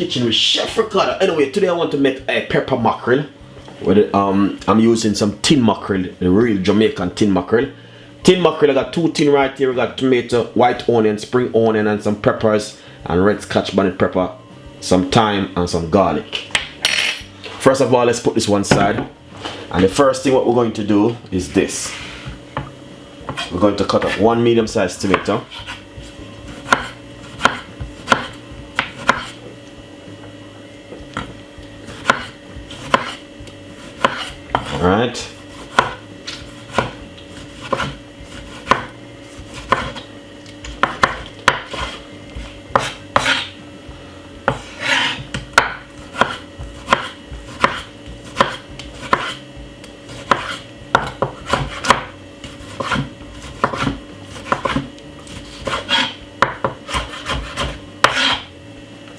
kitchen with Chef Ricardo. Anyway, today I want to make a pepper mackerel. With it, I'm using some tin mackerel, the real Jamaican tin mackerel. Tin mackerel, I got 2 tin right here. We got tomato, white onion, spring onion, and some peppers, and red scotch bonnet pepper, some thyme, and some garlic. First of all, let's put this one side. And the first thing what we're going to do is this. We're going to cut up 1 medium-sized tomato. Alright.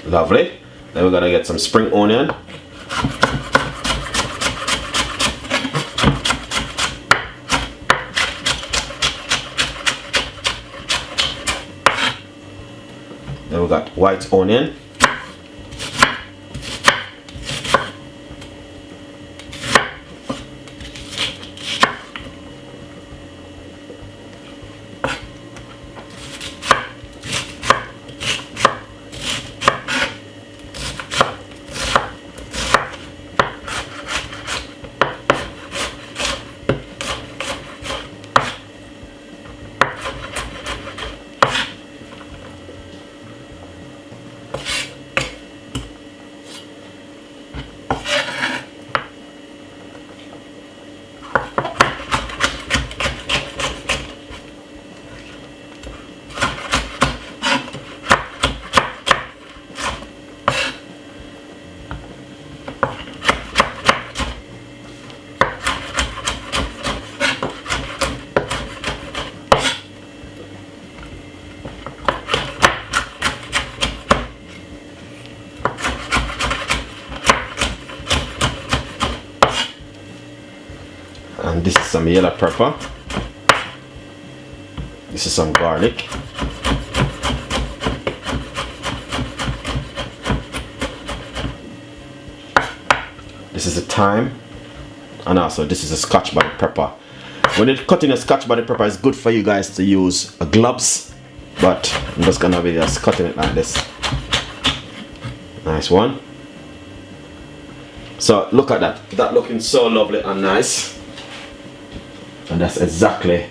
Lovely. Then we're gonna get some spring onion. Then we got white onion. And this is some yellow pepper. This is some garlic. This is the thyme. And also this is a scotch bonnet pepper. When you're cutting a scotch bonnet pepper, it's good for you guys to use gloves. But I'm just gonna be just cutting it like this. Nice one. So look at that. That looking so lovely and nice. And that's exactly.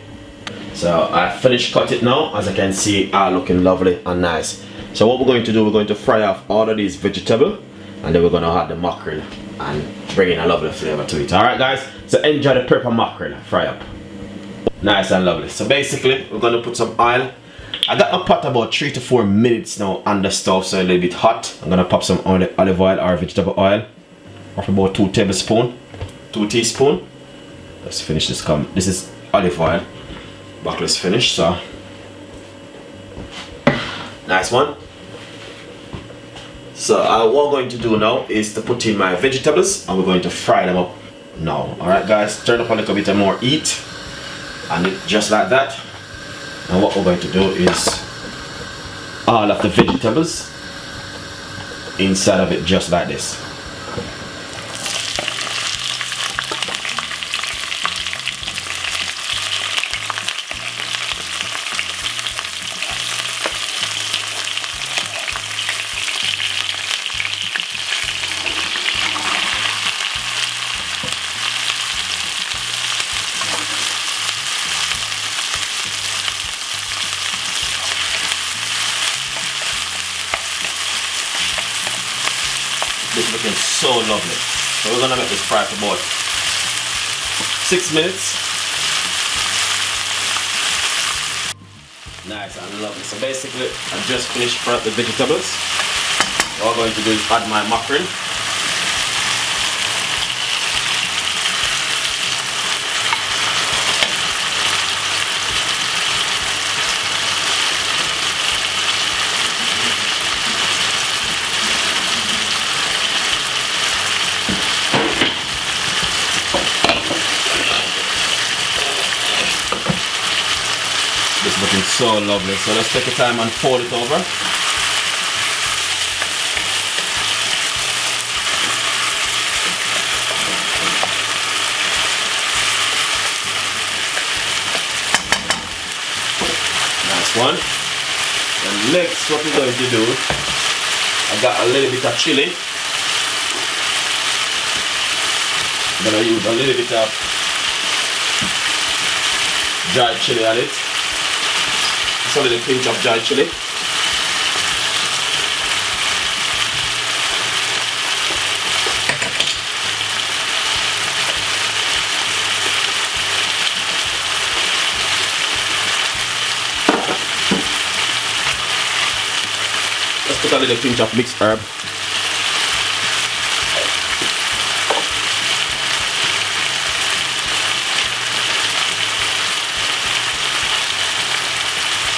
So I finished cut it now. As I can see, are looking lovely and nice. So what we're going to do, we're going to fry off all of these vegetables, and then we're going to add the mackerel and bring in a lovely flavor to it. Alright guys, so enjoy the pepper mackerel fry up. Nice and lovely. So basically we're going to put some oil. I got my pot about 3 to 4 minutes now on the stove, so a little bit hot. I'm going to pop some olive oil or vegetable oil of about 2 tablespoons, 2 teaspoons. Let's finish this. This is olive oil. Buckle is finished, so nice one. So what we're going to do now is to put in my vegetables, and we're going to fry them up now. Alright guys, turn up a little bit more heat, and just like that. And what we're going to do is all of the vegetables inside of it, just like this. This is looking so lovely. So we're gonna let this fry for about 6 minutes. Nice and lovely. So basically, I just finished frying up the vegetables. What I'm going to do is add my mackerel. This is looking so lovely. So let's take a time and fold it over. next one. And next, what we're going to do, I got a little bit of chili. I'm gonna use a little bit of dried chili on it. Just a little pinch of dried chili. Let's put a little pinch of mixed herb.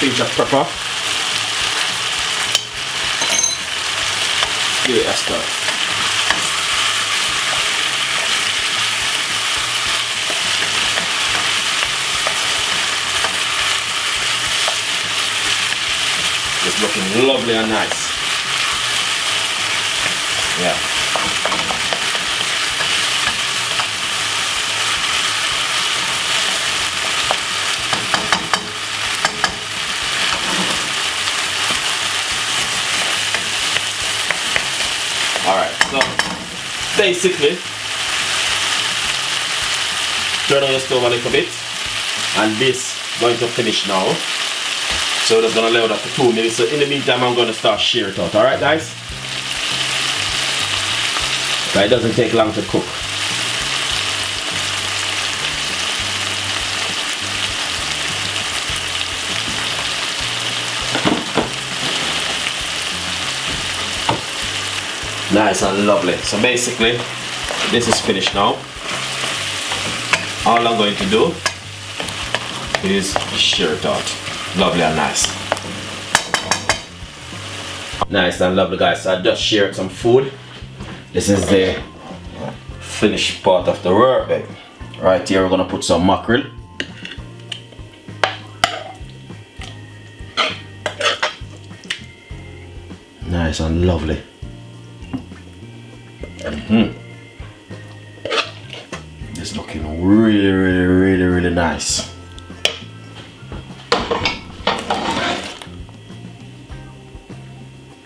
Pinch of pepper. Give it a stir. It's looking lovely and nice. Yeah. Alright, so basically turn on your stove a little bit, and this going to finish now. So that's gonna allow that for 2 minutes. So in the meantime, I'm gonna start shear it out. Alright guys? But it doesn't take long to cook. Nice and lovely. So basically, this is finished now. All I'm going to do is shear it out. Lovely and nice. Nice and lovely guys. So I just shared some food. This is the finished part of the work, baby. Right here we're gonna put some mackerel. Nice and lovely. It's looking really nice.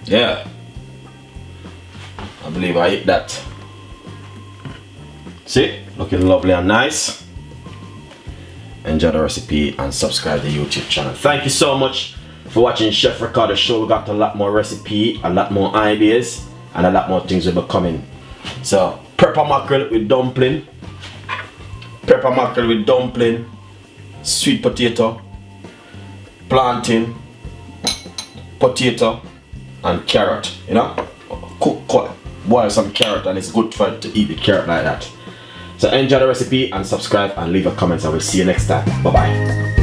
Yeah, I believe I ate that. See, looking lovely and nice. Enjoy the recipe and subscribe to the YouTube channel. Thank you so much for watching Chef Ricardo show. We got a lot more recipe, a lot more ideas, and a lot more things will be coming. So pepper mackerel with dumpling, sweet potato, plantain, potato, and carrot. You know, boil some carrot, and it's good for to eat the carrot like that. So enjoy the recipe and subscribe and leave a comment. I will see you next time. Bye bye.